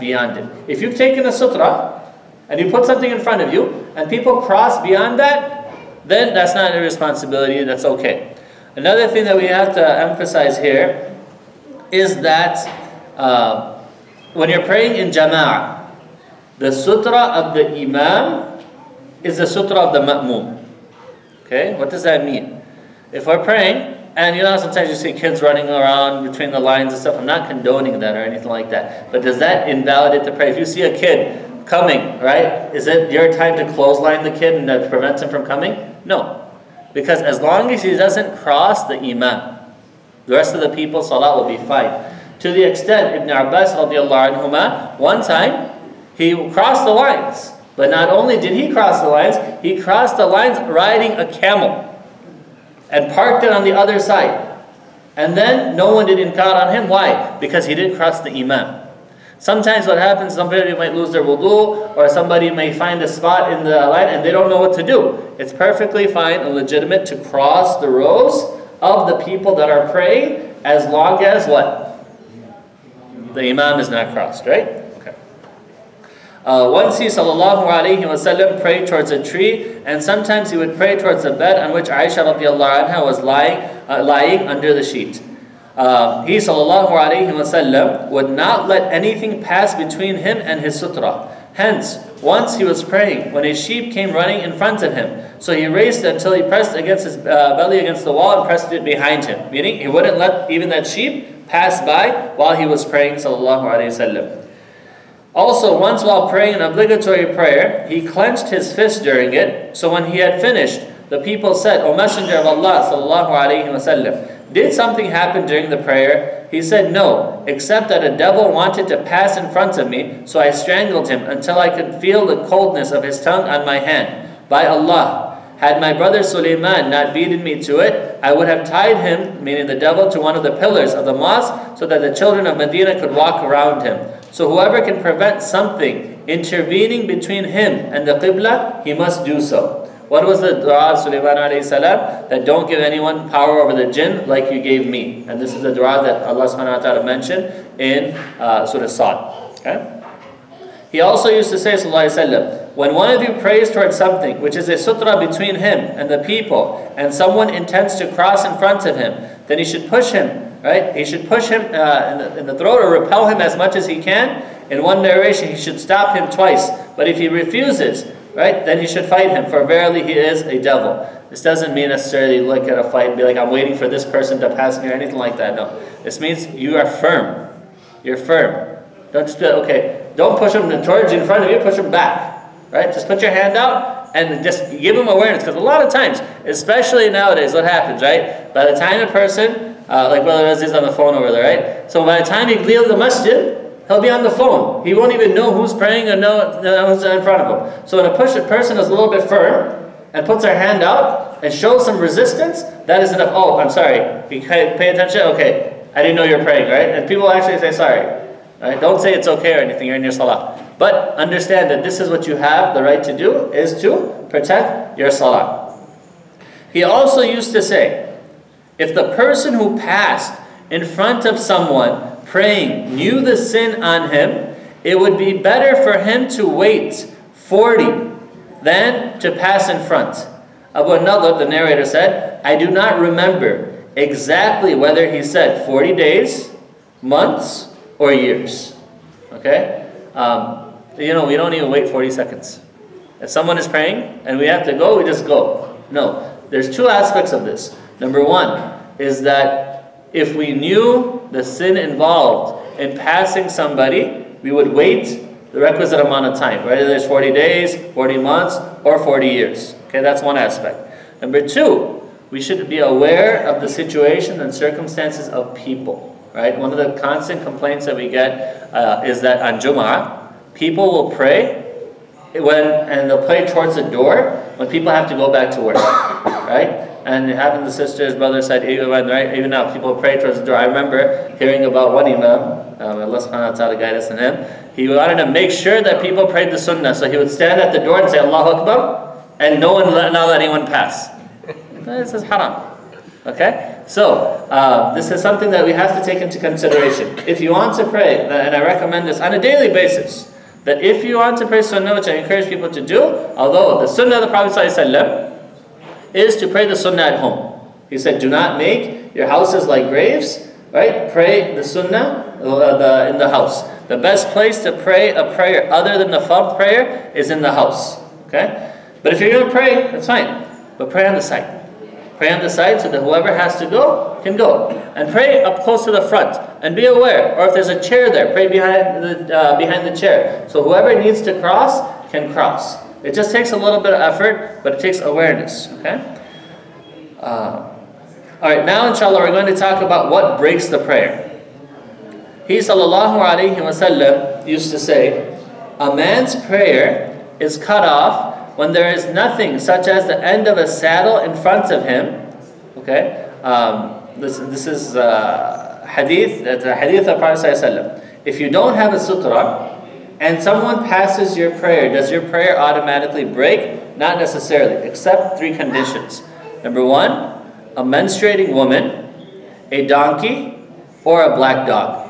beyond it. If you've taken a sutra and you put something in front of you and people cross beyond that, then that's not a responsibility, that's okay. Another thing that we have to emphasize here is that when you're praying in jama'ah, the sutra of the imam is the sutra of the ma'mum. Okay, what does that mean? If we're praying, and you know sometimes you see kids running around between the lines and stuff, I'm not condoning that or anything like that. But does that invalidate the prayer? If you see a kid coming, right, is it your time to clothesline the kid and that prevents him from coming? No. Because as long as he doesn't cross the imam, the rest of the people's salah will be fine. To the extent, Ibn Abbas radiallahu anhuma, one time, he crossed the lines. But not only did he cross the lines, he crossed the lines riding a camel and parked it on the other side. And then no one did inkar on him. Why? Because he didn't cross the imam. Sometimes what happens, somebody might lose their wudu, or somebody may find a spot in the line and they don't know what to do. It's perfectly fine and legitimate to cross the rows of the people that are praying, as long as what? The imam is not crossed, right? Once he sallallahu alayhi wasallam prayed towards a tree, and sometimes he would pray towards the bed on which Aisha radiallahu anha was lying under the sheet. He sallallahu alayhi wasallam would not let anything pass between him and his sutra. Hence, once he was praying when a sheep came running in front of him. So he raised it until he pressed against his belly against the wall and pressed it behind him. Meaning he wouldn't let even that sheep pass by while he was praying sallallahu alayhi wasallam. Also, once while praying an obligatory prayer, he clenched his fist during it. So when he had finished, the people said, "O Messenger of Allah sallallahu alaihi wasallam, did something happen during the prayer?" He said, "No, except that a devil wanted to pass in front of me, so I strangled him until I could feel the coldness of his tongue on my hand. By Allah, had my brother Sulaiman not beaten me to it, I would have tied him," meaning the devil, "to one of the pillars of the mosque so that the children of Medina could walk around him. So whoever can prevent something intervening between him and the Qibla, he must do so." What was the dua of Sulaiman alayhi salam? That don't give anyone power over the jinn like you gave me. And this is the dua that Allah subhanahu wa ta'ala mentioned in Surah Sad. Okay? He also used to say, sallallahu alayhi wa sallam, when one of you prays towards something which is a sutra between him and the people, and someone intends to cross in front of him, then he should push him. Right? He should push him in the throat or repel him as much as he can. In one narration, he should stop him twice. But if he refuses, right, then he should fight him, for verily he is a devil. This doesn't mean necessarily look at a fight and be like, I'm waiting for this person to pass me or anything like that. No. This means you are firm. You're firm. Don't just be like, okay, don't push him towards you in front of you, push him back. Right? Just put your hand out and just give him awareness. Because a lot of times, especially nowadays, what happens, right? By the time a person like Brother Aziz on the phone over there, right? So by the time he leaves the masjid, he'll be on the phone. He won't even know who's praying or know who's in front of him. So when a person is a little bit firm and puts their hand out and shows some resistance, that is enough. Oh, I'm sorry. You pay attention? Okay. I didn't know you're praying, right? And people actually say sorry. Right? Don't say it's okay or anything. You're in your salah. But understand that this is what you have the right to do, is to protect your salah. He also used to say, if the person who passed in front of someone praying knew the sin on him, it would be better for him to wait 40 than to pass in front. Abu Nadr, the narrator, said, I do not remember exactly whether he said 40 days, months, or years. Okay? You know, we don't even wait 40 seconds. If someone is praying and we have to go, we just go. No. There's two aspects of this. Number one is that if we knew the sin involved in passing somebody, we would wait the requisite amount of time, whether there's 40 days, 40 months, or 40 years. Okay, that's one aspect. Number two, we should be aware of the situation and circumstances of people. Right? One of the constant complaints that we get is that on Jum'ah, people will pray and they'll pray towards the door when people have to go back to work. Right? And it happened to sisters, brothers said, even now people pray towards the door. I remember hearing about one imam, Allah subhanahu wa ta'ala guide us in him. He wanted to make sure that people prayed the sunnah. So he would stand at the door and say, Allahu Akbar, and not let anyone pass. This is haram. Okay? So, this is something that we have to take into consideration. If you want to pray, and I recommend this on a daily basis, that if you want to pray sunnah, which I encourage people to do, although the sunnah of the Prophet ﷺ is to pray the sunnah at home. He said, do not make your houses like graves, right? Pray the sunnah in the house. The best place to pray a prayer other than the fard prayer is in the house. Okay? But if you're going to pray, that's fine. But pray on the side. Pray on the side so that whoever has to go can go. And pray up close to the front. And be aware, or if there's a chair there, pray behind the chair. So whoever needs to cross can cross. It just takes a little bit of effort, but it takes awareness. Okay? Alright, now inshallah we're going to talk about what breaks the prayer. He sallallahu alayhi wasallam used to say, a man's prayer is cut off when there is nothing such as the end of a saddle in front of him. Okay? This is hadith, the hadith of Prophet ﷺ. If you don't have a sutra and someone passes your prayer, does your prayer automatically break? Not necessarily, except 3 conditions. Number 1, a menstruating woman, a donkey, or a black dog.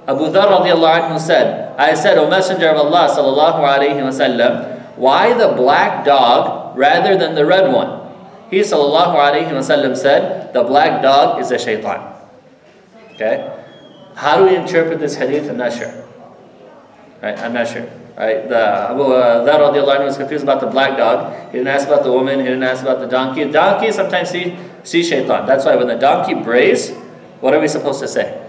Abu Dharr radiallahu anhu said, I said, O Messenger of Allah sallallahu alayhi wa sallam, why the black dog rather than the red one? He sallallahu alayhi wa sallam said, the black dog is a shaitan. Okay? How do we interpret this hadith? I'm not sure. Right? I'm not sure. Right? Abu Dharr radiallahu anhu was confused about the black dog. He didn't ask about the woman. He didn't ask about the donkey. The donkey sometimes see shaitan. That's why when the donkey brays, what are we supposed to say?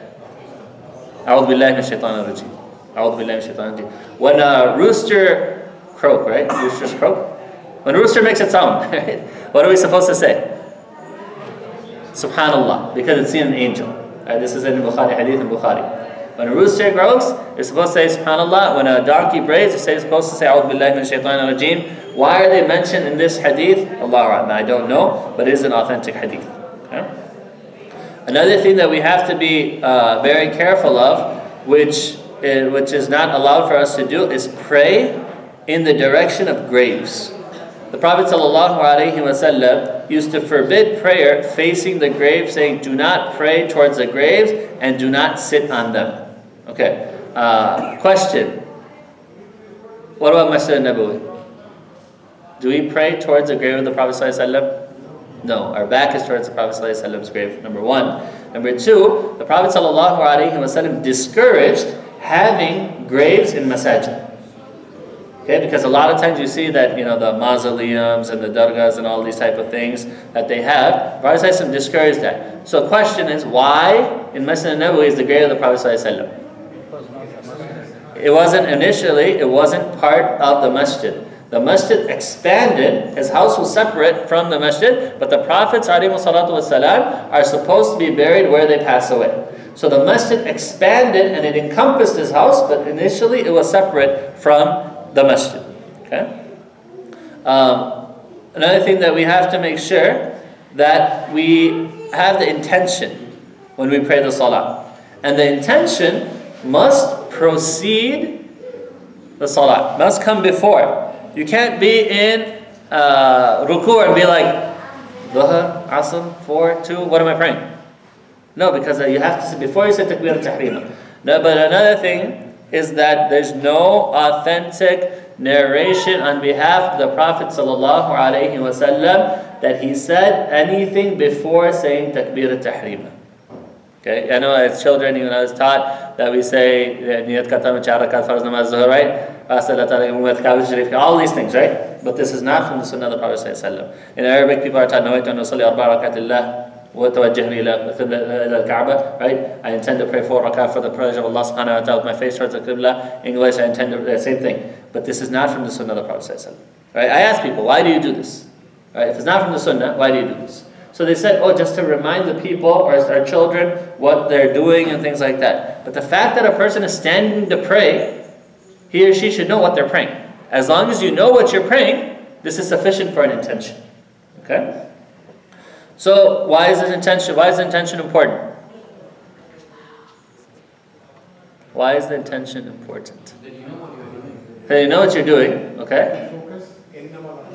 A'udhu billahi minash shaitanir rajim. A'udhu billahi minash shaitanir rajim. When a rooster croak, right? Roosters croak. When a rooster makes its sound, right? What are we supposed to say? Subhanallah, because it's seen an angel. Right? This is in Bukhari, hadith in Bukhari. When a rooster croaks, you're supposed to say Subhanallah. When a donkey brays, you're supposed to say A'udhu billahi minash shaitanir rajim. Why are they mentioned in this hadith? Allahu A'lam. I don't know, but it is an authentic hadith. Okay? Another thing that we have to be very careful of, which is not allowed for us to do, is pray in the direction of graves. The Prophet ﷺ used to forbid prayer facing the grave, saying, do not pray towards the graves and do not sit on them. Okay. Question. What about Masjid al-Nabawi? Do we pray towards the grave of the Prophet ﷺ? No, our back is towards the Prophet ﷺ's grave, number 1. Number 2, the Prophet ﷺ discouraged having graves in masajid. Okay, because a lot of times you see that, the mausoleums and the dargahs and all these type of things that they have, the Prophet ﷺ discouraged that. So the question is, why in Masjid al-Nabawi is the grave of the Prophet ﷺ? It wasn't part of the masjid. The masjid expanded, his house was separate from the masjid, but the Prophets ﷺ are supposed to be buried where they pass away. So the masjid expanded and it encompassed his house, but initially it was separate from the masjid. Okay? Another thing that we have to make sure that we have the intention when we pray the salah. And the intention must precede the salah, must come before. You can't be in ruku' and be like, Dhuhr, Asr, 4, 2, what am I praying? No, because you have to say, before you say Takbir al-Tahrim. No, but another thing is that there's no authentic narration on behalf of the Prophet ﷺ that he said anything before saying Takbir al-Tahrim. Okay, I know as children, I was taught that we say Niyat Katam Charakat Farz Namaz Zuhr, right? All these things, right? But this is not from the Sunnah of the Prophet ﷺ. In Arabic, people are taught Nawaitu an usalli arba'a rakat lillah wa tawajjahni ila al-Ka'bah, right? I intend to pray 4 rakat for the pleasure of Allah subhanahu wa ta'ala with my face towards the Qibla. English, I intend to the same thing. But this is not from the Sunnah of the Prophet ﷺ. Right? I ask people, why do you do this? Right? If it's not from the Sunnah, why do you do this? So they said, just to remind the people or our children what they're doing and things like that. But the fact that a person is standing to pray, he or she should know what they're praying. As long as you know what you're praying, this is sufficient for an intention. Okay? So why is the intention important? Why is the intention important? That you know what you're doing. Okay?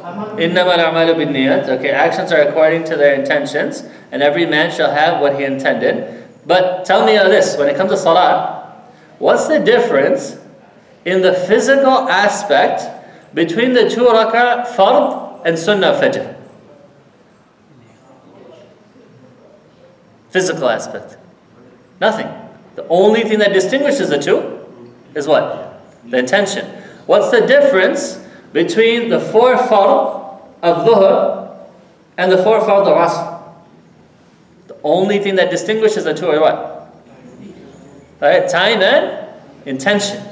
إِنَّمَا الْأَعْمَالُ بِالنِّيَّاتِ. Okay, actions are according to their intentions, and every man shall have what he intended. But tell me this, when it comes to salah, what's the difference in the physical aspect between the 2 rak'ah fard and sunnah fajr? Physical aspect. Nothing. The only thing that distinguishes the two is what? The intention. What's the difference between the 4 fard of dhuhr and the 4 fard of asr? The only thing that distinguishes the two are what? Right? Time and intention.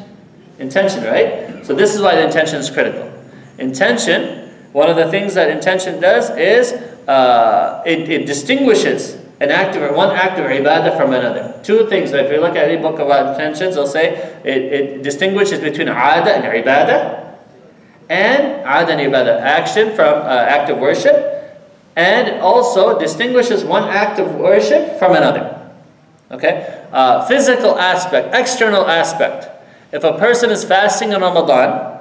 Intention, right? So this is why the intention is critical. Intention, one of the things that intention does is it distinguishes one act of ibadah from another. 2 things. If you look at any book about intentions, they'll say it distinguishes between aada and ibadah, and aada and ibadah, action from act of worship, and it also distinguishes one act of worship from another. Okay? Physical aspect, external aspect. If a person is fasting in Ramadan,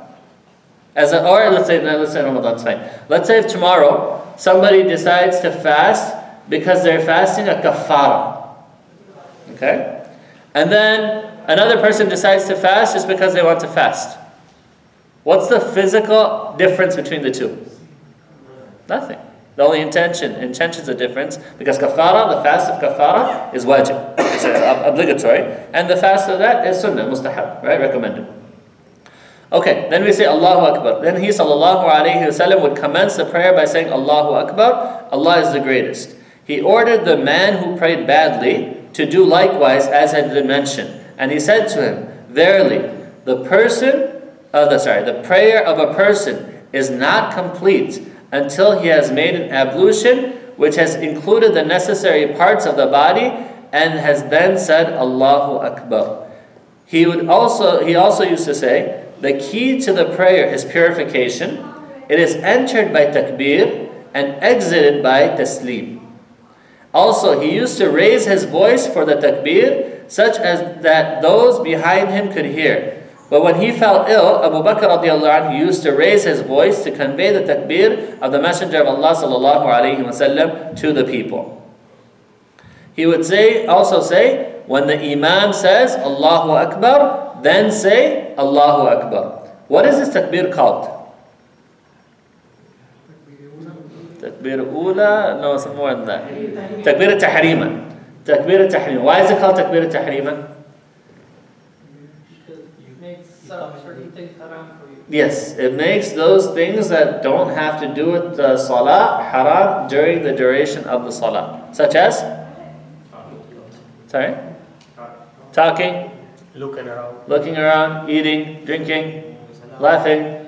or let's say Ramadan's fine. Let's say if tomorrow somebody decides to fast because they're fasting a kafara. Okay? And then another person decides to fast just because they want to fast. What's the physical difference between the two? Nothing. The only intention is the difference, because kafara, the fast of kafara, is wajib. It's obligatory. And the fast of that is sunnah, mustahab, right? Recommended. Okay, then we say Allahu Akbar. Then he sallallahu alayhi wasallam would commence the prayer by saying Allahu Akbar, Allah is the greatest. He ordered the man who prayed badly to do likewise as had been mentioned. And he said to him, verily, the prayer of a person is not complete until he has made an ablution which has included the necessary parts of the body and has then said Allahu Akbar. He also used to say, the key to the prayer is purification. It is entered by takbir and exited by taslim. Also, he used to raise his voice for the takbir, such as that those behind him could hear. But when he fell ill, Abu Bakr radiallahu anhu used to raise his voice to convey the takbir of the Messenger of Allah sallallahu alayhi wasallam to the people. He would also say, when the Imam says Allahu Akbar, then say Allahu Akbar. What is this takbir called? Takbir ula? No, it's more than that. Takbir tahrima. Takbir tahrima. Why is it called takbir tahrima? Yes, it makes those things that don't have to do with the salah haram during the duration of the salah. Such as? Sorry? Talking. Looking around, eating, drinking, laughing.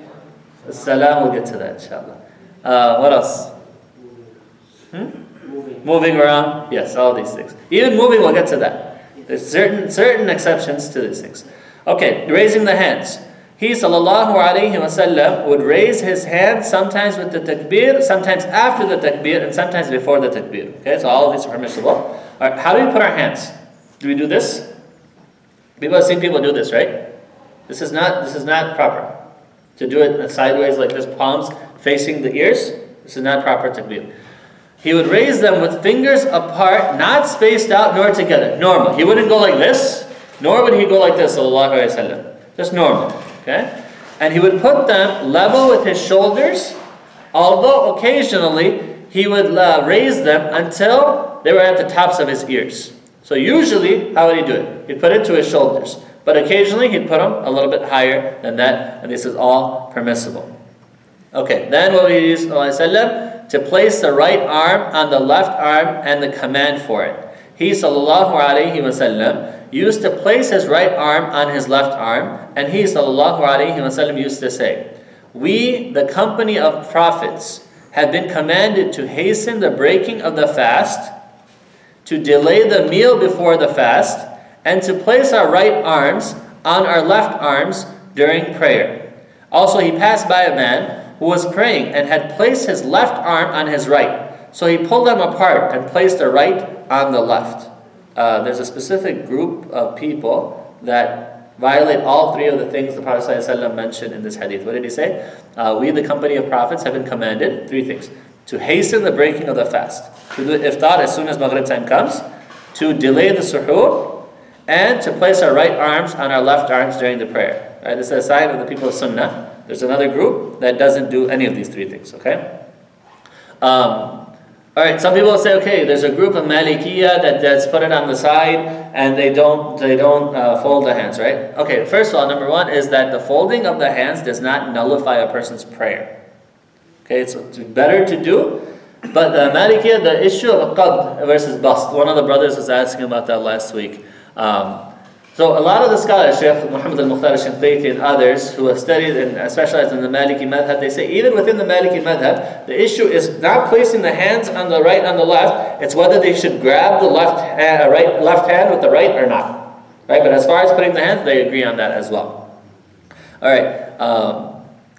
Salam, we'll get to that, inshallah. What else? Moving around. Yes, all these things. Even moving, we'll get to that. There's certain exceptions to these things. Okay, raising the hands. He sallallahu alayhi wasallam would raise his hands sometimes with the takbir, sometimes after the takbir, and sometimes before the takbir. Okay, so all of these are permissible. All right, how do we put our hands? Do we do this? People have seen people do this, right? This is not proper. To do it sideways like this, palms facing the ears, this is not proper takbir. He would raise them with fingers apart, not spaced out nor together. Normal. He wouldn't go like this, nor would he go like this, sallallahu alayhi wa sallam. Just normal. Okay? And he would put them level with his shoulders, although occasionally he would raise them until they were at the tops of his ears. So usually, how would he do it? He'd put it to his shoulders. But occasionally he'd put them a little bit higher than that, and this is all permissible. Okay, then what would he use, to place the right arm on the left arm and the command for it. He sallallahu alayhi wasallam used to place his right arm on his left arm, and he sallallahu alayhi wasallam used to say, we, the company of prophets, have been commanded to hasten the breaking of the fast, to delay the meal before the fast, and to place our right arms on our left arms during prayer. Also, he passed by a man who was praying and had placed his left arm on his right. So he pulled them apart and placed the right on the left. There's a specific group of people that violate all three of the things the Prophet ﷺ mentioned in this hadith. What did he say? We, the company of prophets, have been commanded three things: to hasten the breaking of the fast, to do iftar as soon as Maghrib time comes, to delay the suhoor, and to place our right arms on our left arms during the prayer. Right? This is a sign of the people of Sunnah. There's another group that doesn't do any of these three things. Okay. All right. Some people say, okay, there's a group of Malikiya that's put it on the side and they don't fold the hands. Right. Okay. First of all, number one is that the folding of the hands does not nullify a person's prayer. Okay. It's better to do. But the Malikiya, the issue of qabd versus bast, one of the brothers was asking about that last week. So a lot of the scholars, Shaykh Muhammad al-Mukhtar al-Shinqiti and others who have studied and specialized in the Maliki madhab, they say even within the Maliki madhab, the issue is not placing the hands on the right and the left, it's whether they should grab the left hand with the right or not. Right? But as far as putting the hands, they agree on that as well. Alright,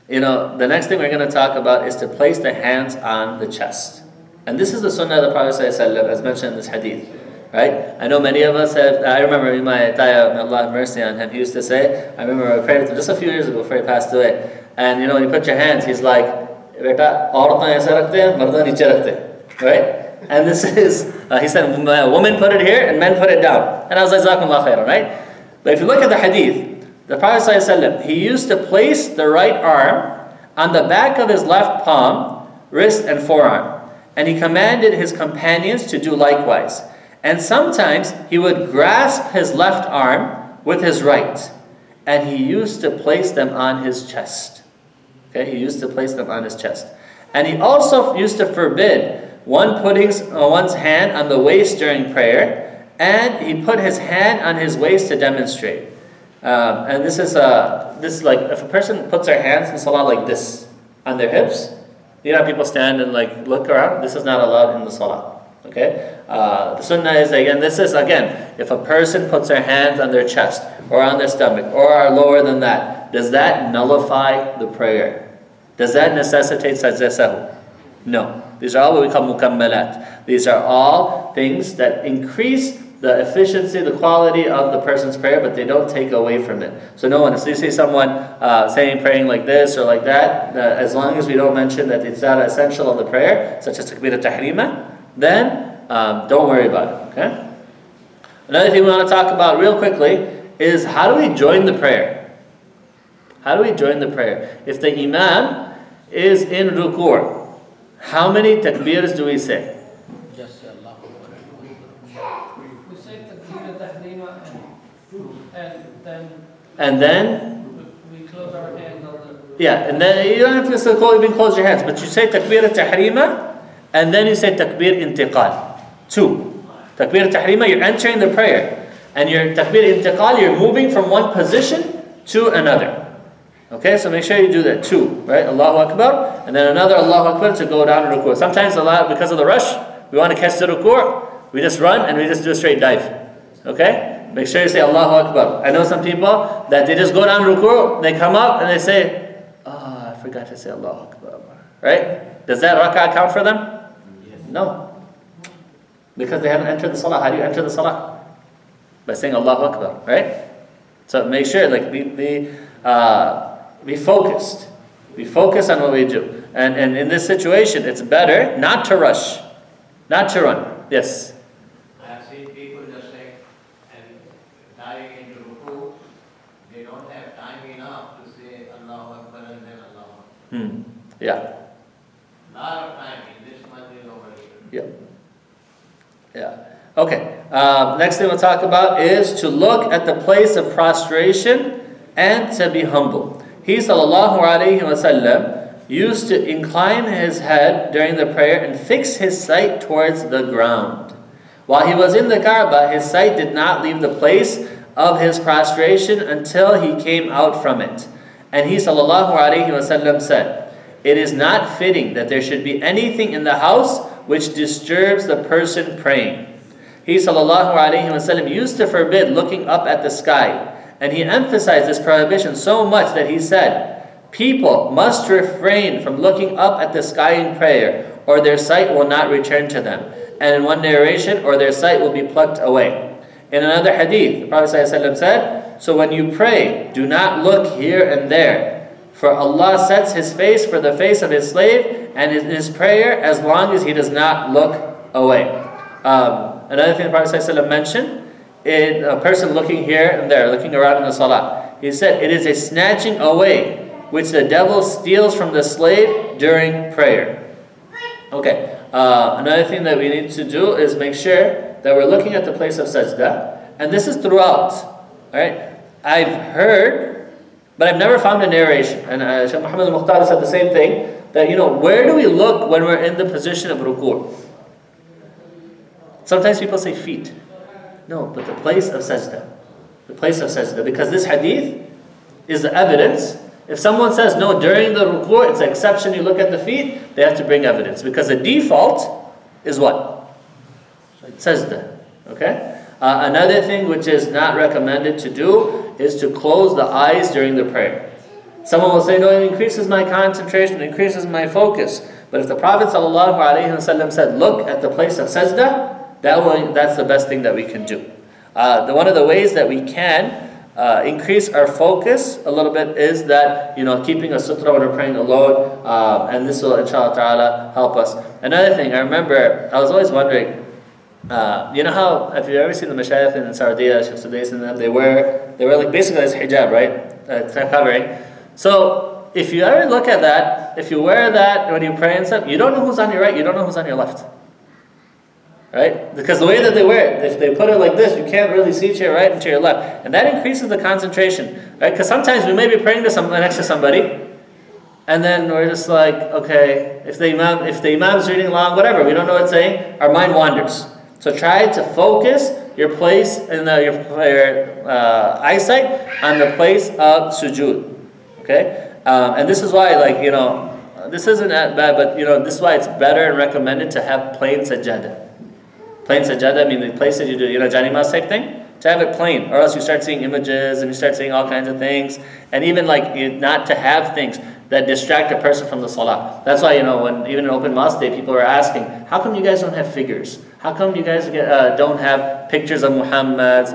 the next thing we're going to talk about is to place the hands on the chest. And this is the sunnah of the Prophet ﷺ, as mentioned in this hadith. Right? I know many of us have, I remember in my Taya, may Allah have mercy on him, he used to say, I remember I prayed with him just a few years ago before he passed away, and when you put your hands, he's like, Beta, auratein aise rakhte hain, mardan niche rakhte hain. Right? And this is, he said, women put it here and men put it down. And I was like, Jazakumullah khairan, right? But if you look at the hadith, the Prophet ﷺ, he used to place the right arm on the back of his left palm, wrist and forearm. And he commanded his companions to do likewise. And sometimes he would grasp his left arm with his right, and he used to place them on his chest. Okay, he used to place them on his chest. And he also used to forbid one putting one's hand on the waist during prayer, and he put his hand on his waist to demonstrate. And this is like if a person puts their hands in salah like this on their hips, people stand and like look around. This is not allowed in the salah. Okay, the sunnah is if a person puts their hands on their chest or on their stomach or are lower than that, does that nullify the prayer? Does that necessitate sajda sahwi? No. These are all what we call mukammalat. These are all things that increase the efficiency, the quality of the person's prayer, but they don't take away from it. So no one, if you see someone praying like this or like that, as long as we don't mention that it's not essential of the prayer, such as takbir al-tahrima, then don't worry about it, okay? Another thing we want to talk about real quickly is how do we join the prayer? How do we join the prayer? If the imam is in ruku', how many takbirs do we say? Just say Allah. We say takbir tahrima and then we close our hands on the... Yeah, and then you don't have to even close your hands, but you say takbir tahrima, and then you say takbir intiqal. 2. Takbir tahrima, you're entering the prayer. And your takbir intiqal, you're moving from one position to another. Okay, so make sure you do that. 2, right? Allahu Akbar. And then another Allahu Akbar to go down ruku'. Sometimes because of the rush, we want to catch the ruku', we just run and we just do a straight dive. Okay? Make sure you say Allahu Akbar. I know some people that they just go down ruku', they come up and they say, I forgot to say Allahu Akbar. Right? Does that rak'ah count for them? No. Because they haven't entered the salah. How do you enter the salah? By saying Allahu Akbar, right? So make sure, be focused. Be focused on what we do. And in this situation, it's better not to rush, not to run. Yes? I have seen people just and diving into ruku, they don't have time enough to say Allahu Akbar and then Allahu Akbar. Yeah. A lot of time in this month is over here. Yeah. Okay. Next thing we'll talk about is to look at the place of prostration and to be humble. He sallallahu alaihi wasallam used to incline his head during the prayer and fix his sight towards the ground. While he was in the Kaaba, his sight did not leave the place of his prostration until he came out from it. And he sallallahu alaihi wasallam said, "It is not fitting that there should be anything in the house which disturbs the person praying." He sallallahu alaihi wasallam used to forbid looking up at the sky, and he emphasized this prohibition so much that he said, "People must refrain from looking up at the sky in prayer, or their sight will not return to them." And in one narration, or their sight will be plucked away. In another hadith, the Prophet ﷺ said, so when you pray, do not look here and there. For Allah sets His face for the face of His slave and in His prayer as long as he does not look away. Another thing the Prophet ﷺ mentioned, is a person looking here and there, looking around in the salah. He said, it is a snatching away which the devil steals from the slave during prayer. Okay, another thing that we need to do is make sure that we're looking at the place of sajda. And this is throughout. Alright, I've heard, but I've never found a narration. And Shaykh Muhammad al-Mukhtar said the same thing, that where do we look when we're in the position of ruku'? Sometimes people say feet. No, but the place of sajda. The place of sajda. Because this hadith is the evidence. If someone says, no, during the ruku', it's an exception, you look at the feet, they have to bring evidence. Because the default is what? Sajda. Okay? Another thing which is not recommended to do is to close the eyes during the prayer. Someone will say, no, it increases my concentration, it increases my focus. But if the Prophet ﷺ said, look at the place of sajda, that's the best thing that we can do. One of the ways that we can increase our focus a little bit is that, keeping a sutra when we're praying alone, and this will, inshallah ta'ala, help us. Another thing, I remember, I was always wondering, you know how, if you've ever seen the mashayikh in Saudi, Shaykh Sudais and them, they wear like basically this hijab, right? It's not covering. So, if you ever look at that, if you wear that when you pray and stuff, you don't know who's on your right, you don't know who's on your left. Right? Because the way that they wear it, if they put it like this, you can't really see to your right and to your left. And that increases the concentration. Right? Because sometimes we may be praying to next to somebody, and then we're just like, okay, if the imam's reading long, whatever, we don't know what it's saying, our mind wanders. So try to focus your place in your eyesight on the place of sujood. Okay? And this is why, this isn't that bad, but this is why it's better and recommended to have plain sajada. Plain sajada, I mean the place that you do, janimaz type thing, to have it plain, or else you start seeing images and you start seeing all kinds of things, and even not to have things that distract a person from the salah. That's why, when even in open mosque day, people are asking, how come you guys don't have figures? How come you guys don't have pictures of Muhammad,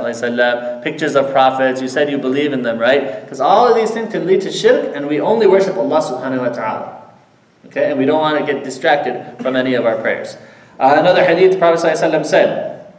pictures of prophets? You said you believe in them, right? Because all of these things can lead to shirk, and we only worship Allah subhanahu wa ta'ala. Okay, and we don't want to get distracted from any of our prayers. Another hadith, the Prophet ﷺ said,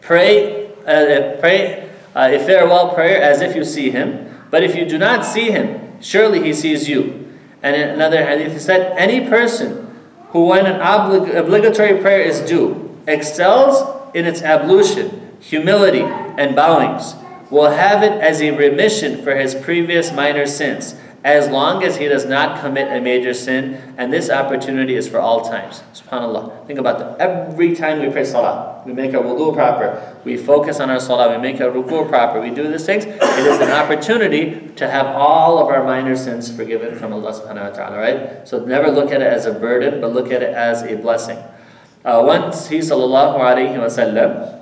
pray a farewell prayer as if you see him, but if you do not see him, surely he sees you. And in another hadith, he said, any person who, when an obligatory prayer is due, excels in its ablution, humility, and bowings, will have it as a remission for his previous minor sins, as long as he does not commit a major sin, and this opportunity is for all times. SubhanAllah. Think about that. Every time we pray salah, we make our wudu proper, we focus on our salah, we make our ruku proper, we do these things, it is an opportunity to have all of our minor sins forgiven from Allah subhanahu wa ta'ala, right? So never look at it as a burden, but look at it as a blessing. Once he sallallahu alayhi wa sallam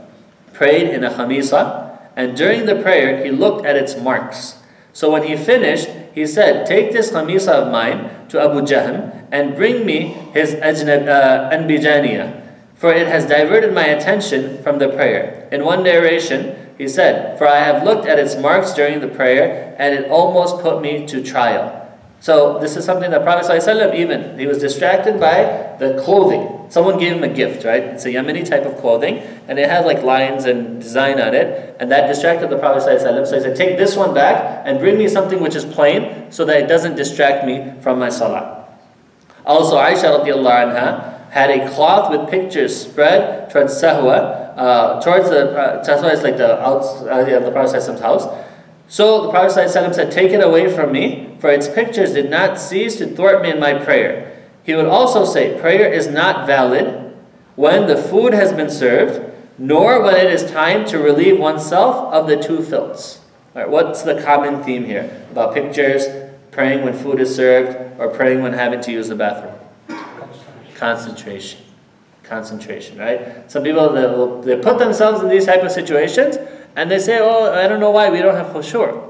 prayed in a khamisa, and during the prayer he looked at its marks. So when he finished, he said, take this khamisa of mine to Abu Jahm and bring me his anbijaniya, for it has diverted my attention from the prayer. In one narration, he said, for I have looked at its marks during the prayer, and it almost put me to trial. So this is something that Prophet ﷺ he was distracted by the clothing. Someone gave him a gift, right? It's a Yemeni type of clothing, and it had like lines and design on it, and that distracted the Prophet ﷺ. So he said, take this one back and bring me something which is plain, so that it doesn't distract me from my salah. Also, Aisha radiallahu anha had a cloth with pictures spread towards Sahwa, towards the Sahwa is like the outside of the Prophet ﷺ's house. So the Prophet ﷺ said, take it away from me, for its pictures did not cease to thwart me in my prayer. He would also say, prayer is not valid when the food has been served, nor when it is time to relieve oneself of the two filths. All right, what's the common theme here about pictures, praying when food is served, or praying when having to use the bathroom? Concentration. Concentration, right? Some people, they put themselves in these type of situations, and they say, oh, I don't know why we don't have khushu'.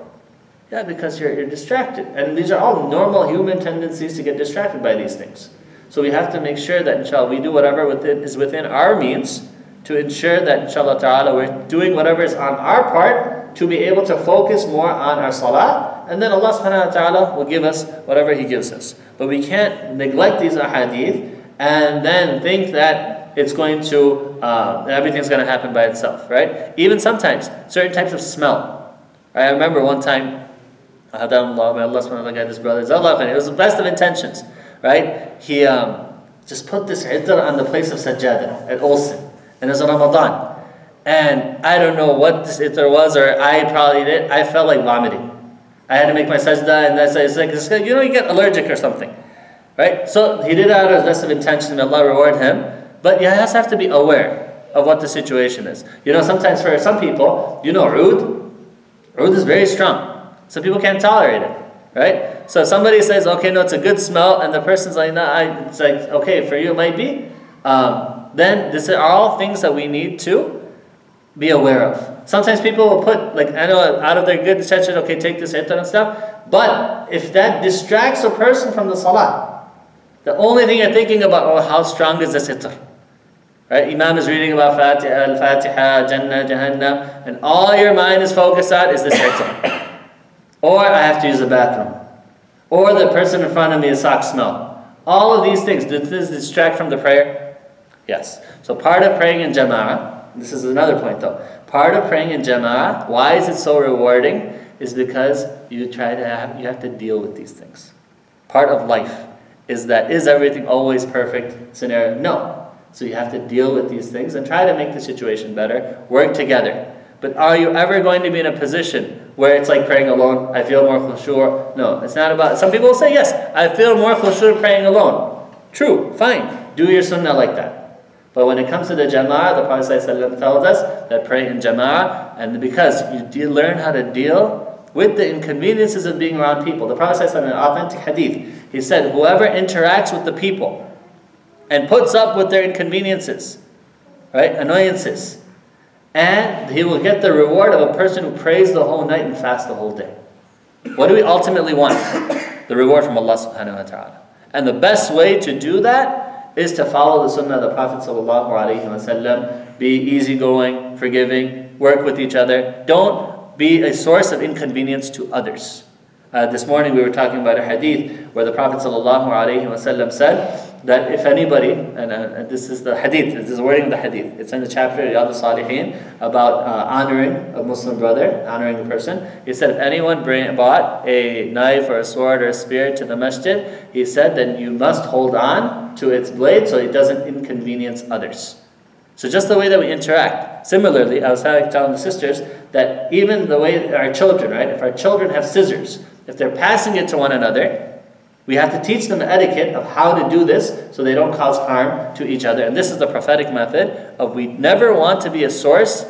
Yeah, because you're distracted. And these are all normal human tendencies to get distracted by these things. So we have to make sure that, inshallah, we do whatever is within our means to ensure that, inshallah ta'ala, we're doing whatever is on our part to be able to focus more on our salah, and then Allah subhanahu wa ta'ala will give us whatever He gives us. But we can't neglect these ahadith and then think that it's going to, everything's going to happen by itself, right? Even sometimes, certain types of smell. Right? I remember one time, may Allah subhanahu wa ta'ala guide this brother, it was the best of intentions, right? He just put this itr on the place of sajjada at Olsen, and it was Ramadan. And I don't know what this itr was, or I probably did. I felt like vomiting. I had to make my sajda, and it's like, you get allergic or something, right? So he did it out of the best of intention, and Allah reward him. But you just have to be aware of what the situation is. Sometimes for some people, oud is very strong. Some people can't tolerate it, right? So if somebody says, okay, no, it's a good smell, and the person's like, no, it's like, okay, for you it might be. Then these are all things that we need to be aware of. Sometimes people will put, I know out of their good intention, okay, take this itr and stuff, but if that distracts a person from the salah, the only thing you're thinking about, how strong is this itr? Right? Imam is reading about Al-Fatiha, Jannah, Jahannam, and all your mind is focused on is this itr. Or I have to use the bathroom. Or the person in front of me is sock smell. All of these things, does this distract from the prayer? Yes. So part of praying in jama'ah, this is another point though. Part of praying in jama'ah, why is it so rewarding? Is because you have to deal with these things. Part of life is everything always perfect scenario? No. So you have to deal with these things and try to make the situation better. Work together. But are you ever going to be in a position where it's like praying alone? I feel more khushu'. No, it's not about. Some people will say, yes, I feel more khushu' praying alone. True, fine. Do your sunnah like that. But when it comes to the jama'ah, the Prophet ﷺ tells us that pray in jama'ah, and because you learn how to deal with the inconveniences of being around people. The Prophet ﷺ, in an authentic hadith, he said, whoever interacts with the people and puts up with their inconveniences, right, annoyances, and he will get the reward of a person who prays the whole night and fasts the whole day. What do we ultimately want? The reward from Allah subhanahu wa ta'ala. And the best way to do that is to follow the sunnah of the Prophet ﷺ, be easygoing, forgiving, work with each other. Don't be a source of inconvenience to others. This morning we were talking about a hadith where the Prophet ﷺ said that if anybody, and this is the hadith, this is the wording of the hadith, it's in the chapter Riyadh al-Salihin about honoring a Muslim brother, honoring a person. He said if anyone bought a knife or a sword or a spear to the masjid, he said then you must hold on to its blade so it doesn't inconvenience others. So just the way that we interact. Similarly, I was telling the sisters that even the way our children, right? If our children have scissors, if they're passing it to one another, we have to teach them the etiquette of how to do this so they don't cause harm to each other. And this is the prophetic method of we never want to be a source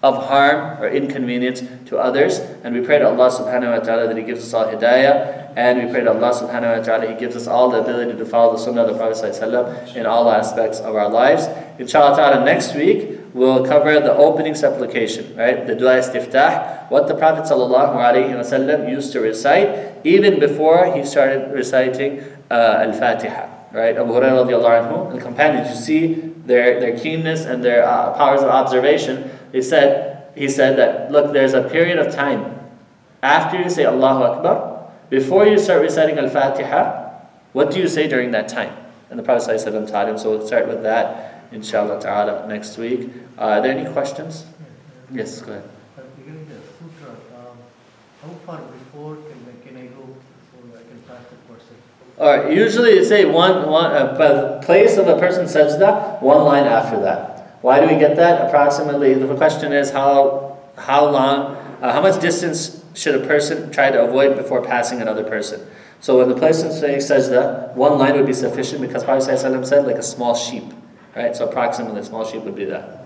of harm or inconvenience to others. And we pray to Allah subhanahu wa ta'ala that He gives us all hidayah. And we pray to Allah subhanahu wa ta'ala He gives us all the ability to follow the sunnah of the Prophet ﷺ in all aspects of our lives. Inshallah ta'ala, next week we'll cover the opening supplication, right? The dua istiftah, what the Prophet ﷺ used to recite even before he started reciting Al-Fatiha. Right, Abu Hurairah radiallahu anhu, the companions, you see their keenness and their powers of observation. He said that, look, there's a period of time after you say Allahu Akbar, before you start reciting Al-Fatiha, what do you say during that time? And the Prophet ﷺ taught him, so we'll start with that, inshallah ta'ala, next week. Are there any questions? Yes, go ahead. Regarding the sutra, how far before can I go so I can pass the person? Alright, usually you say the place of a person's sajda, one line after that. Why do we get that? Approximately, the question is how long, how much distance should a person try to avoid before passing another person? So when the person is saying sajda, one line would be sufficient because Prophet ﷺ said like a small sheep. Right? So approximately a small sheep would be that.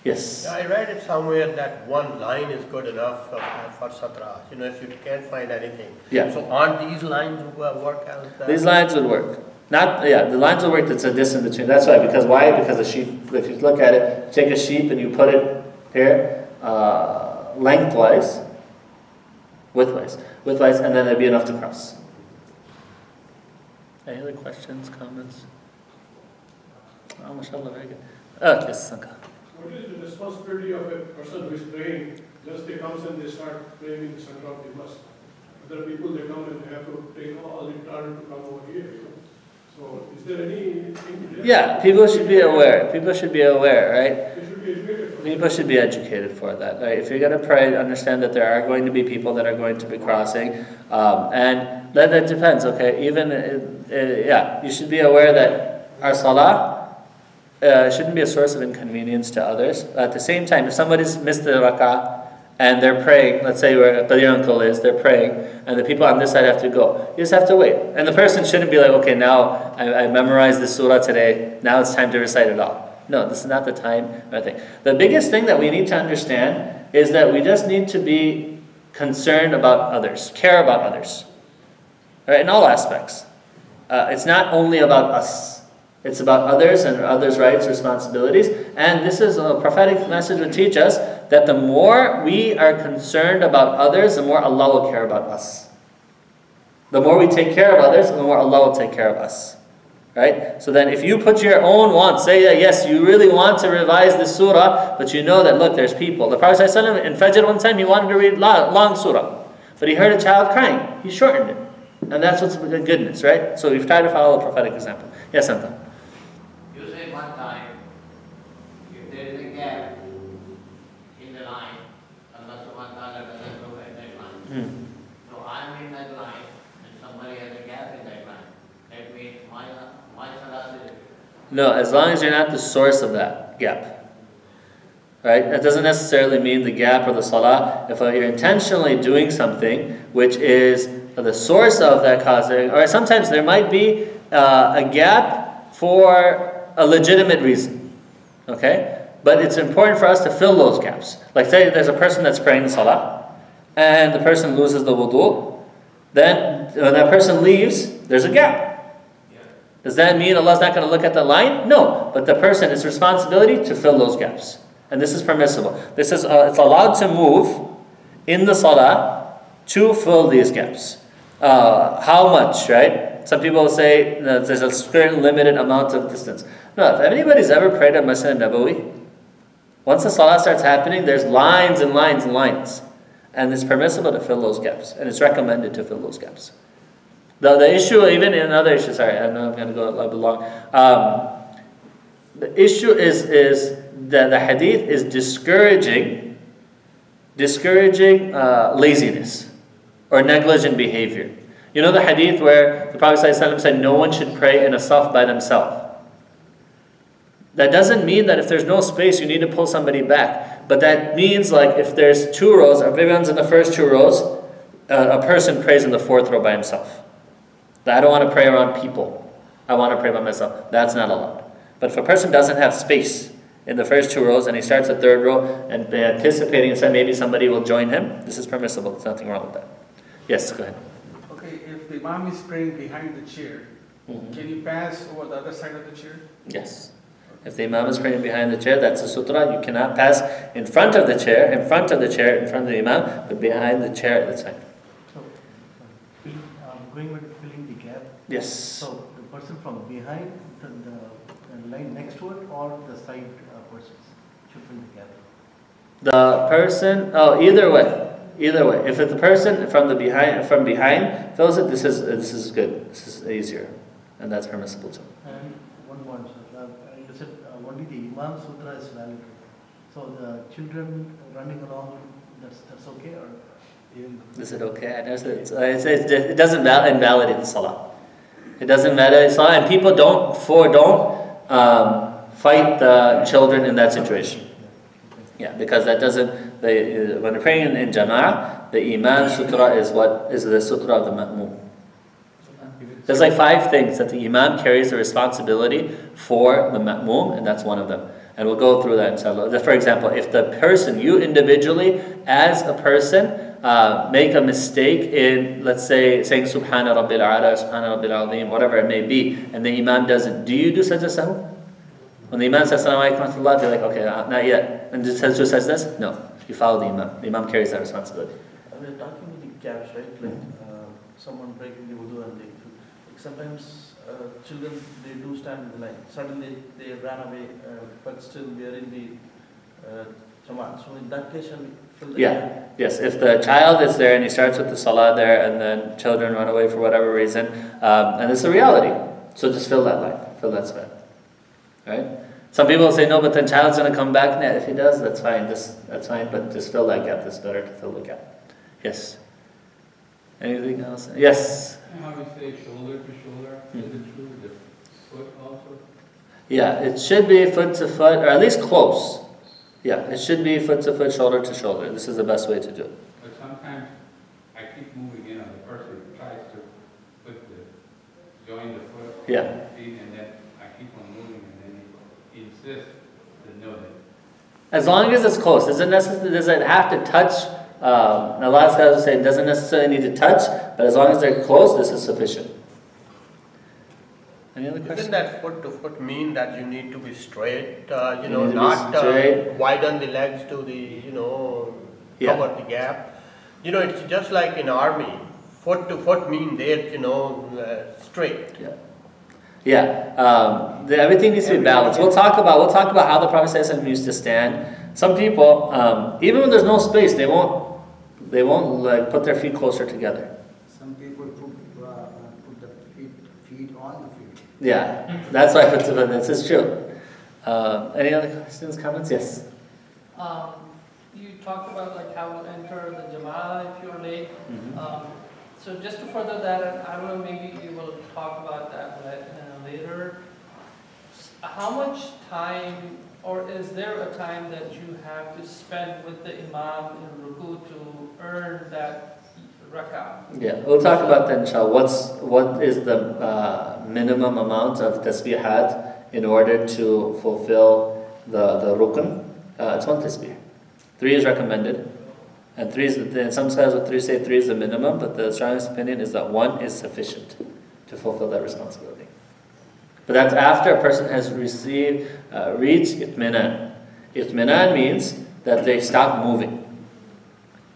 Yes? I read it somewhere that one line is good enough for satra. If you can't find anything. Yeah. So aren't these lines work as that? These lines would work. The lines would work that's a distance between. That's why. Because why? Because a sheep, if you look at it, take a sheep and you put it here, lengthwise, widthwise, and then there'd be enough to cross. Any other questions, comments? Oh, mashallah, very good. Oh, yes, Sanka. What is the responsibility of a person who is praying? Just they comes and they start praying in the center of the mosque. Other people they come and they have to take all the turn to come over here. You know? So is there anything there? Yeah, people should be aware. People should be aware, right? They should be educated. People should be educated for that. Right? If you're going to pray, understand that there are going to be people that are going to be crossing, and that depends. Okay, even yeah, you should be aware that our salah shouldn't be a source of inconvenience to others. At the same time, if somebody's missed the rak'ah and they're praying, let's say where your uncle is, they're praying, and the people on this side have to go. You just have to wait, and the person shouldn't be like, okay, now I memorized this surah today. Now it's time to recite it all. No, this is not the time. I think the biggest thing that we need to understand is that we just need to be concerned about others, care about others, right? In all aspects. It's not only about us. It's about others and others' rights, responsibilities. And this is a prophetic message would teach us that the more we are concerned about others, the more Allah will care about us. The more we take care of others, the more Allah will take care of us. Right? So then if you put your own wants, say that yes, you really want to revise this surah, but you know that, look, there's people. The Prophet ﷺ in Fajr one time, he wanted to read long surah, but he heard a child crying. He shortened it. And that's what's the goodness, right? So we've tried to follow a prophetic example. Yes, Santa? You said one time, if there is a gap in the line, Allah subhanahu wa ta'ala doesn't look at that line. So I'm in that line, and somebody has a gap in that line. That means my salah is... No, as long as you're not the source of that gap. Right? That doesn't necessarily mean the gap or the salah. If you're intentionally doing something which is the source of that causing, or sometimes there might be a gap for a legitimate reason. Okay? But it's important for us to fill those gaps. Like say there's a person that's praying the salah, and the person loses the wudu. Then when that person leaves, there's a gap. Does that mean Allah's not going to look at the line? No, but the person, it's responsibility to fill those gaps. And this is permissible. This is it's allowed to move in the salah to fill these gaps. How much, right? Some people will say there's a certain limited amount of distance. No, if anybody's ever prayed at Masjid Nabawi, once the salah starts happening, there's lines and lines and lines. And it's permissible to fill those gaps. And it's recommended to fill those gaps. The issue, even in other issues, sorry, I know I'm going to go a little bit long. The issue is that the hadith is discouraging laziness or negligent behavior. You know the hadith where the Prophet ﷺ said no one should pray in a saf by themselves. That doesn't mean that if there's no space you need to pull somebody back. But that means like if there's 2 rows, or everyone's in the first 2 rows, a person prays in the 4th row by himself. I don't want to pray around people. I want to pray by myself. That's not allowed. But if a person doesn't have space in the first 2 rows and he starts the 3rd row and anticipating and maybe somebody will join him, this is permissible. There's nothing wrong with that. Yes, go ahead. Okay, if the imam is praying behind the chair, can you pass over the other side of the chair? Yes. If the imam is praying behind the chair, that's a sutra. You cannot pass in front of the chair, in front of the imam, but behind the chair, that's fine. So, going back to filling the gap. Yes. So, the person from behind the line next to it, or the side persons should fill the gap? The person, either way. Either way. If it's the person from behind fills it, this is good. This is easier. And that's permissible too. And one more, sir. You said only the Imam Sutra is valid. So the children running along, that's okay, or even? Is it okay? I never said it doesn't invalidate the salah. It doesn't invalidate the salah, and people don't fight the children in that situation. Yeah, because that doesn't. When they're praying in jama'ah, the Imam Sutra is the Sutra of the Ma'mum. There's like 5 things that the Imam carries the responsibility for the Ma'mum, and that's one of them. And we'll go through that inshallah. For example, if the person, you individually, as a person, make a mistake in, let's say, saying Subhana Rabbil A'la, Subhana Rabbil Azim, whatever it may be, and the Imam doesn't, do you do sajda sahw? When the Imam says Assalamu alaikum wa rahmatullah, they're like, okay, not yet. And just says this? No. You follow the Imam. The Imam carries that responsibility. We're talking with the gaps, right? Like someone breaking the wudu and sometimes children, they do stand in the line. Suddenly they ran away, but still we are in the Jamaat. So in that case, shall we fill the Yeah, yes. If the child is there and he starts with the salah there, and then children run away for whatever reason, and it's a reality. So just fill that line, fill that space, right? Some people say no, but the child's going to come back. Nah, if he does, that's fine. That's fine, but just fill that gap. It's better to fill the gap. Yes. Anything else? Yes. How we say shoulder to shoulder, is it true with the foot also? Yeah, it should be foot to foot, or at least close. Yeah, it should be foot to foot, shoulder to shoulder. This is the best way to do it. But sometimes I keep moving in on the person tries to join the foot, Yeah. feet, and then I keep on moving, and then he insists to know that. As long as it's close, does it have to touch? A lot of scholars say it doesn't necessarily need to touch, but as long as they're close, this is sufficient. Any other questions? Doesn't that foot to foot mean that you need to be straight, You need to be not straight. widen the legs to the, Yeah. cover the gap? It's just like in army. Foot to foot mean they're, straight. Yeah. Yeah. Everything needs to be balanced. We'll talk about how the Prophet ﷺ used to stand. Some people, even when there's no space, they won't like put their feet closer together. Some people put the feet on the feet. Yeah, that's why I put it. This is true. Any other questions, comments? Yes. You talked about like how to enter the Jama'ah if you're late. So just to further that, I don't know, maybe we will talk about that later. How much time, or is there a time that you have to spend with the Imam in Ruku to earn that rak'ah? Yeah, we'll talk about that inshallah. What is the minimum amount of tasbihat in order to fulfill the rukn? It's 1 tasbih. 3 is recommended. And 3 is, some scholars with 3 say 3 is the minimum, but the strongest opinion is that 1 is sufficient to fulfill that responsibility. But that's after a person has reached itminan. Itminan means that they stop moving.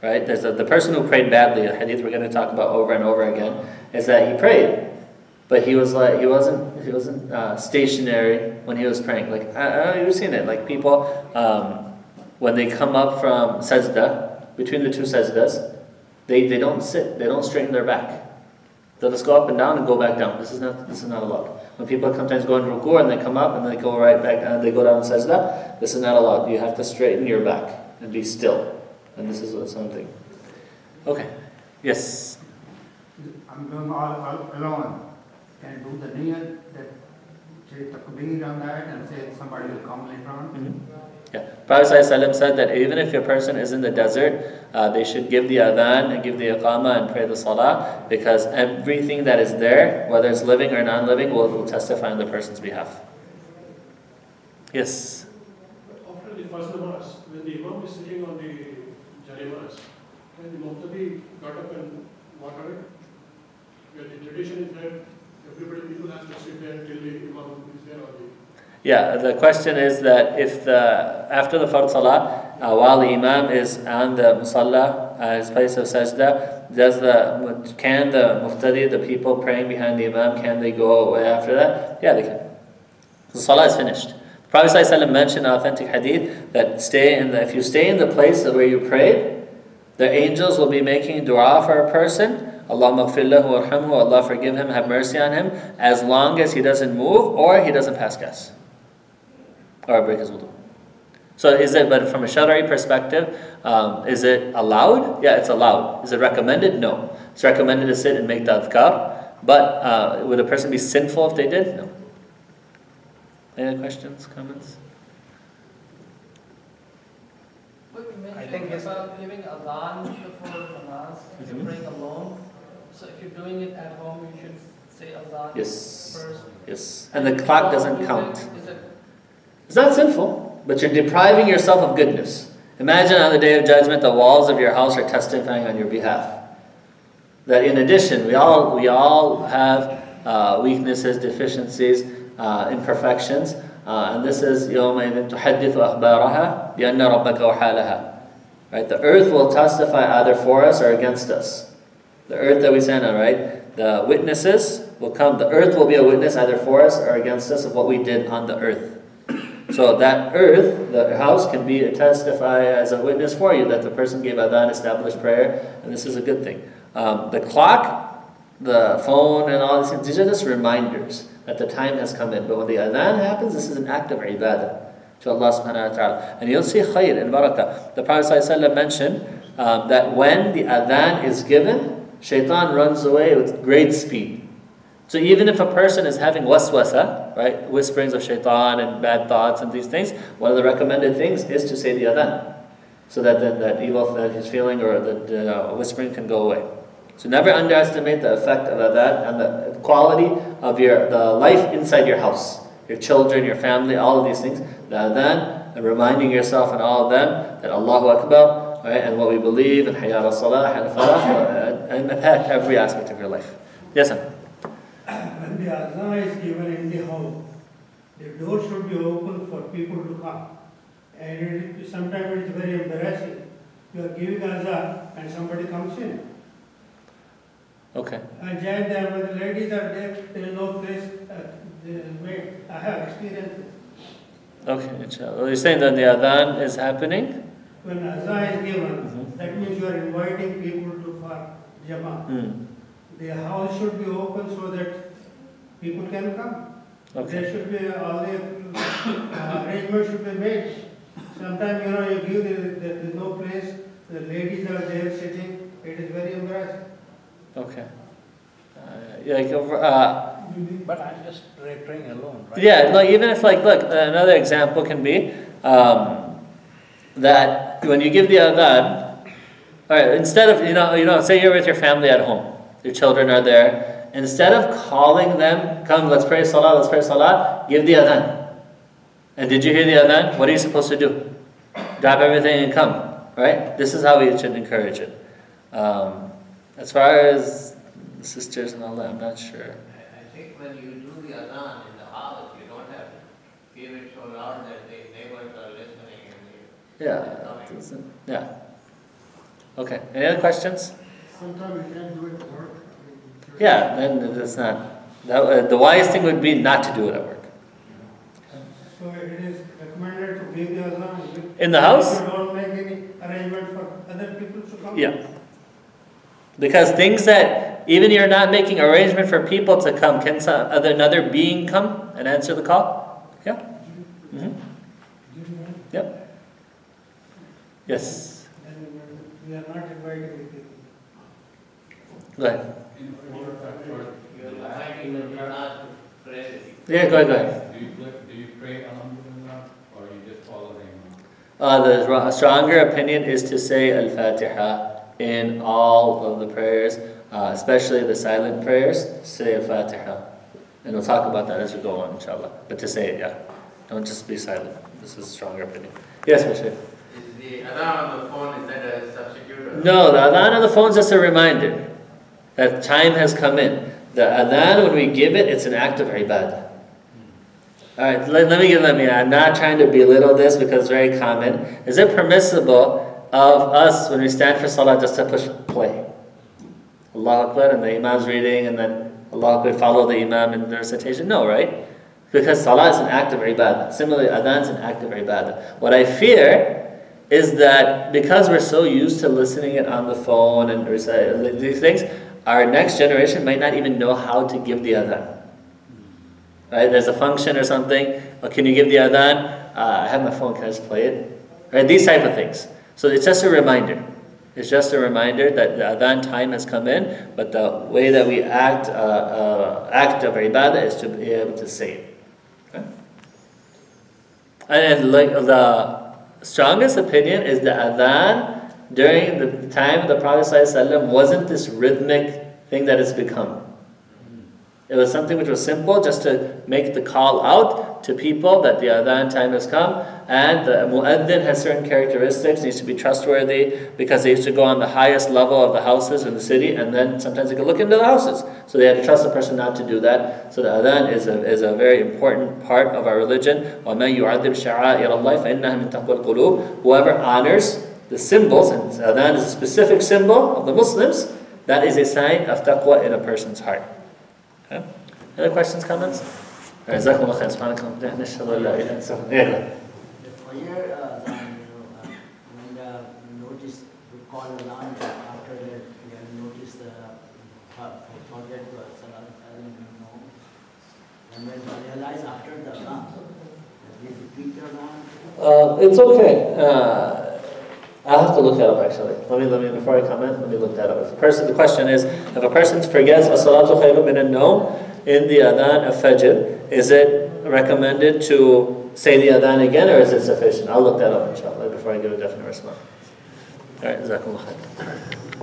Right? There's the person who prayed badly, a hadith we're going to talk about over and over again, is that he prayed, but he wasn't stationary when he was praying. Like you've seen it. Like people, when they come up from sajda, between the 2 sajdas, they don't sit, they don't straighten their back. They'll just go up and down and go back down. This is not allowed. When people sometimes go in ruku and they come up and they go right back down, they go down in sajda, this is not allowed. You have to straighten your back and be still. And this is something. Okay. Yes. I'm doing all alone. Can I do the niyat that say takbir on that and say somebody will come later on? Yeah. Prophet ﷺ said that even if a person is in the desert, they should give the adhan and give the iqamah and pray the salah, because everything that is there, whether it's living or non-living, will testify on the person's behalf. Yes. After the first namaz, when the imam is sitting on the jarimas, when the muqtadi got up and walked away, where the tradition is that people has to sit there till the imam is there on the. Yeah, the question is that if after the fard salah, while the imam is on the musalla, his place of sajda, can the muqtadi, the people praying behind the imam, can they go away after that? Yeah, they can. The salah is finished. The Prophet ﷺ mentioned in authentic hadith that if you stay in the place where you prayed, the angels will be making dua for a person. Allahumma ighfir lahu warhamhu, Allah forgive him, have mercy on him, as long as he doesn't move or he doesn't pass gas or break his wudu. So but from a Shari'i perspective, is it allowed? Yeah, it's allowed. Is it recommended? No. It's recommended to sit and make the adhkar, but would a person be sinful if they did? No. Any other questions, comments? What you I mentioned think about giving adhan before namaz, if you're praying alone, so if you're doing it at home, you should say adhan Yes. first. Yes. And the clock doesn't count. Is it It's not sinful, but you're depriving yourself of goodness. Imagine on the day of judgment, the walls of your house are testifying on your behalf. That in addition, we all have weaknesses, deficiencies, imperfections, and this is يَوْمَئِذٍ تُحَدِّثُ أَخْبَارَهَا بِأَنَّ رَبَّكَ وَحَالَهَا. Right? The earth will testify either for us or against us. The earth that we stand on, right? The witnesses will come. The earth will be a witness either for us or against us of what we did on the earth. So that earth, the house, can be testify as a witness for you that the person gave adhan, established prayer, and this is a good thing. The clock, the phone, and all these things, these are just reminders that the time has come in. But when the adhan happens, this is an act of ibadah to Allah subhanahu wa ta'ala. And you'll see khayr and barakah. The Prophet ﷺ mentioned that when the adhan is given, shaitan runs away with great speed. So even if a person is having waswasa, right, whisperings of shaitan and bad thoughts and these things, one of the recommended things is to say the adhan, so that that evil that he's feeling or the whispering can go away. So never underestimate the effect of adhan and the quality of the life inside your house, your children, your family, all of these things. The adhan, and reminding yourself and all of them that Allahu Akbar, right, and what we believe, and hayya ala salah, and falah, and impact every aspect of your life. Yes, sir. When the adhan is given in the house, the door should be open for people to come. And sometimes it is very embarrassing. You are giving adhan and somebody comes in. Okay. I join them when the ladies are there, there is no place made. I have experienced it. Okay, inshallah. You're saying that the adhan is happening? When adhan is given, that means you are inviting people to for Jama'ah. The house should be open so that people can come. Okay. There should be all the arrangements should be made. Sometimes you give there is no place. The ladies are there sitting. It is very embarrassing. Okay. But I'm just praying alone, right? Yeah, like even if look, another example can be that when you give the adhan, all right, instead of say you're with your family at home, your children are there, instead of calling them, come, let's pray salah, give the adhan. And did you hear the adhan? What are you supposed to do? Drop everything and come, right? This is how we should encourage it. As far as the sisters and all that, I'm not sure. I think when you do the adhan in the house, you don't have to give it so loud that the neighbors are listening and Yeah. Okay. Any other questions? Sometimes you can't do it at work. Yeah, then that's not. The wise thing would be not to do it at work. So it is recommended to give the adhan In the house? You don't make any arrangement for other people to come. Yeah. Because things that even you're not making arrangement for people to come, can another being come and answer the call? Yeah. Yep. Yes. And we are not inviting the people. Go ahead. you're inviting them not to pray. Yeah, go ahead. Do you pray alhamdulillah or you just follow the imam? The stronger opinion is to say Al-Fatiha in all of the prayers, especially the silent prayers. Say Al-Fatiha. And we'll talk about that as we go on, inshallah. But to say it, yeah. Don't just be silent. This is a stronger opinion. Yes, Bashir. Is the adhan on the phone, is that a substitute? No, the adhan on the phone is just a reminder that time has come in. The adhan, when we give it, it's an act of ibadah. Alright, let me, I'm not trying to belittle this because it's very common. Is it permissible of us, when we stand for salah, just to push play? Allahu Akbar, and the imam's reading, and then Allahu Akbar, follow the imam in the recitation? No, right? Because salah is an act of ibadah. Similarly, adhan is an act of ibadah. What I fear is that because we're so used to listening it on the phone and reciting these things, our next generation might not even know how to give the adhan. Right? There's a function or something. Oh, can you give the adhan? I have my phone. Can I just play it? Right? These type of things. So it's just a reminder. It's just a reminder that the adhan time has come in, but the way that we act of ibadah is to be able to say it. Okay? And like the strongest opinion is the adhan during the time of the Prophet ﷺ wasn't this rhythmic thing that it's become. It was something which was simple, just to make the call out to people that the adhan time has come, and the mu'adhin has certain characteristics, needs to be trustworthy, because they used to go on the highest level of the houses in the city, and then sometimes they could look into the houses. So they had to trust the person not to do that. So the adhan is a very important part of our religion. وَمَنْ يُعَذِّبْ شَعَائِرَ اللَّهِ فَإِنَّهَا مِنْ تَقْوَى الْقُلُوبِ. Whoever honors the symbols, and adhan is a specific symbol of the Muslims, that is a sign of taqwa in a person's heart. Okay? Other questions, comments? جزاكم الله خير. سبحانك اللهم وبحمدك نشهد أن لا إله إلا أنت نستغفرك. Yeah. The fire, when the notice, we call alarm after that, we have noticed the forget Salah, I don't know. And when we realize after the alarm, we repeat the alarm. It's okay. I'll have to look that up actually. Let me before I comment, let me look that up. The question is, if a person forgets as-salatu khayrun min an-nawm in the adhan of Fajr, is it recommended to say the adhan again, or is it sufficient? I'll look that up inshallah before I give a definite response. Alright, jazakumullah khair.